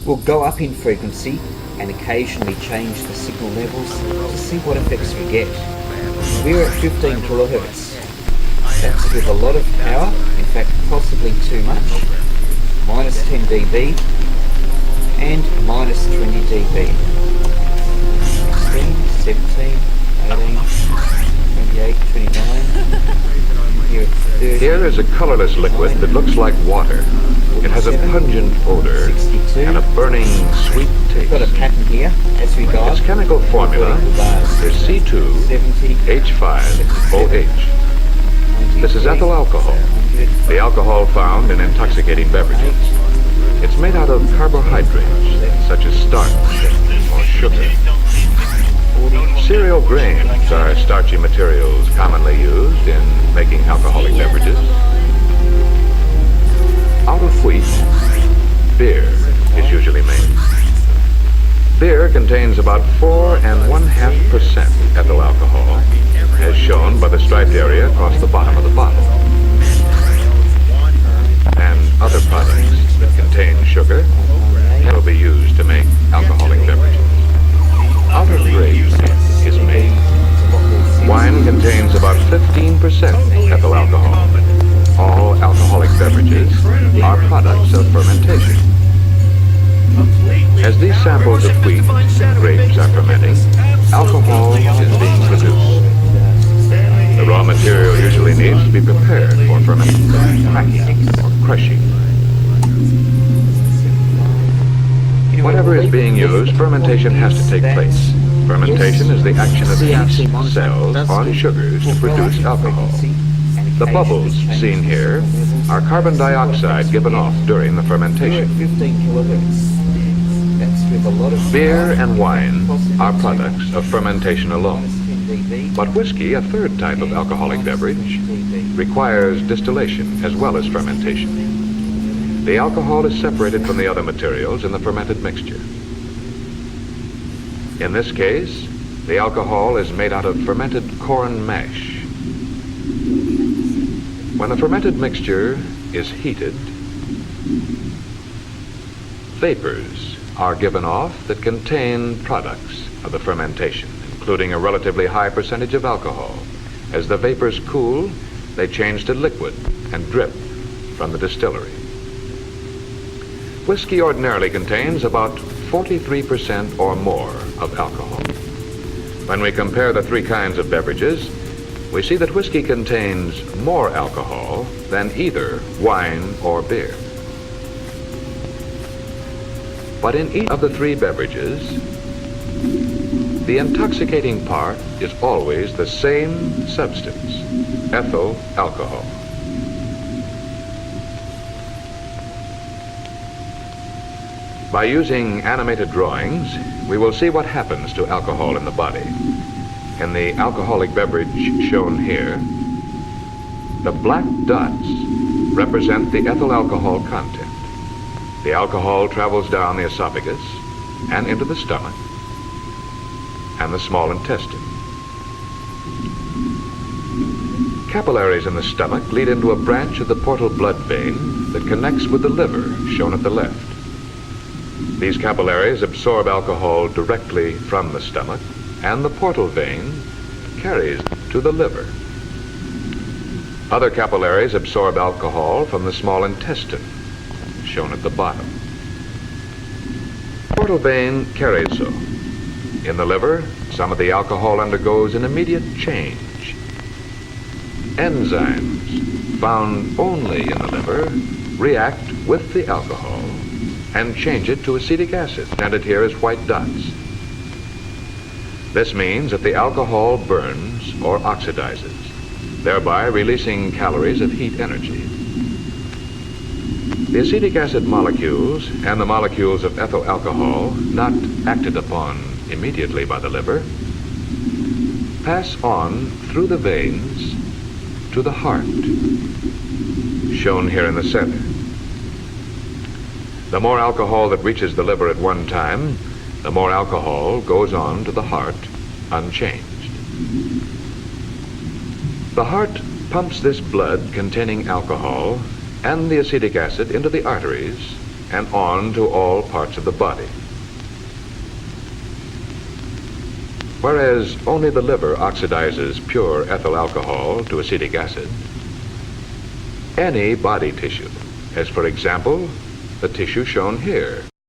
Will go up in frequency and occasionally change the signal levels to see what effects we get. We're at 15 kilohertz. That's with a lot of power, in fact possibly too much. Minus 10 dB and minus 20 dB. 16, 17, 18, 28, 29. Here it's 30. Here is a colorless liquid that looks like water. It has a pungent odor 62. and a burning, sweet taste. Got a pattern here as we go. Its chemical formula is C2H5OH. This is ethyl alcohol, the alcohol found in intoxicating beverages. It's made out of carbohydrates, such as starch or sugar. Cereal grains are starchy materials commonly used in making alcoholic beverages. Out of wheat, beer is usually made. Beer contains about 4.5% ethyl alcohol, as shown by the striped area across the bottom of the bottle. And other products that contain sugar will be used to make alcoholic beverages. Out of grapes is made. Wine contains about 15% ethyl alcohol. All alcoholic beverages are products of fermentation. As these samples of wheat and grapes are fermenting, alcohol is being produced. The raw material usually needs to be prepared for fermentation, cracking, or crushing. Whatever is being used, fermentation has to take place. Fermentation is the action of yeast cells on sugars to produce alcohol. The bubbles seen here are carbon dioxide given off during the fermentation. Beer and wine are products of fermentation alone. But whiskey, a third type of alcoholic beverage, requires distillation as well as fermentation. The alcohol is separated from the other materials in the fermented mixture. In this case, the alcohol is made out of fermented corn mash. When the fermented mixture is heated, vapors are given off that contain products of the fermentation, including a relatively high percentage of alcohol. As the vapors cool, they change to liquid and drip from the distillery. Whiskey ordinarily contains about 43% or more of alcohol. When we compare the three kinds of beverages, we see that whiskey contains more alcohol than either wine or beer. But in each of the three beverages, the intoxicating part is always the same substance, ethyl alcohol. By using animated drawings, we will see what happens to alcohol in the body. In the alcoholic beverage shown here, the black dots represent the ethyl alcohol content. The alcohol travels down the esophagus and into the stomach and the small intestine. Capillaries in the stomach lead into a branch of the portal blood vein that connects with the liver, shown at the left. These capillaries absorb alcohol directly from the stomach, and the portal vein carries to the liver. Other capillaries absorb alcohol from the small intestine, shown at the bottom. The portal vein carries so. In the liver, some of the alcohol undergoes an immediate change. Enzymes found only in the liver react with the alcohol and change it to acetic acid, presented here as white dots. This means that the alcohol burns or oxidizes, thereby releasing calories of heat energy. The acetic acid molecules and the molecules of ethyl alcohol, not acted upon immediately by the liver, pass on through the veins to the heart, shown here in the center. The more alcohol that reaches the liver at one time, the more alcohol goes on to the heart unchanged. The heart pumps this blood containing alcohol and the acetic acid into the arteries and on to all parts of the body. Whereas only the liver oxidizes pure ethyl alcohol to acetic acid, any body tissue, as for example, the tissue shown here,